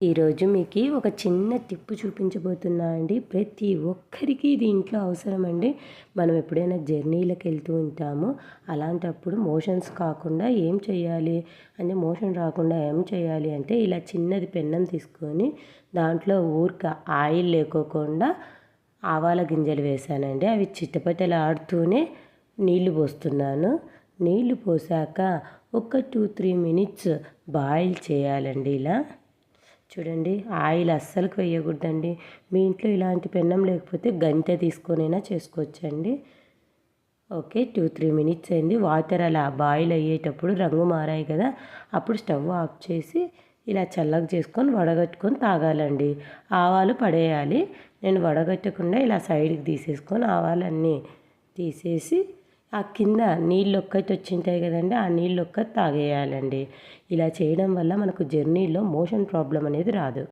ఈరోజు మీకు ఒక చిన్న టిప్ చూపించబోతున్నా అండి. ప్రతి ఒక్కరికి ఇది ఇంట్లో అవసరం అండి. మనం ఎప్పుడైనా జర్నీలకు వెళ్తూ ఉంటాము. అలాంటప్పుడు మోషన్స్ కాకుండా ఏం చేయాలి అంటే మోషన్ రాకుండా ఏం చేయాలి అంటే ఇలా చిన్నది పెన్నం తీసుకొని దాంట్లో ఊరిక ఆయిల్ లేకోకుండా ఆవాల గింజలు వేసానండి. అవి చిటపటలాడుతూనే నీళ్లు పోస్తున్నాను. నీళ్లు పోసాక ఒక 2-3 మినిట్స్ బాయిల్ చేయాలండి. ఇలా చూడండి, ఆయిల్ అస్సలుకు వేయకూడదండి. మీ ఇంట్లో ఇలాంటి పెన్నం లేకపోతే గంటె తీసుకొనైనా చేసుకోవచ్చండి. ఓకే, 2-3 మినిట్స్ అయింది. వాటర్ అలా బాయిల్ అయ్యేటప్పుడు రంగు మారాయి కదా, అప్పుడు స్టవ్ ఆఫ్ చేసి ఇలా చల్లగా చేసుకొని వడగట్టుకొని తాగాలండి. ఆవాలు పడేయాలి. నేను వడగట్టకుండా ఇలా సైడ్కి తీసేసుకొని ఆవాలన్నీ తీసేసి ఆ కింద నీళ్ళు ఒక్కటి వచ్చింటాయి కదండి, ఆ నీళ్ళు ఒక్కటి తాగేయాలండి. ఇలా చేయడం వల్ల మనకు జర్నీలో మోషన్ ప్రాబ్లం అనేది రాదు.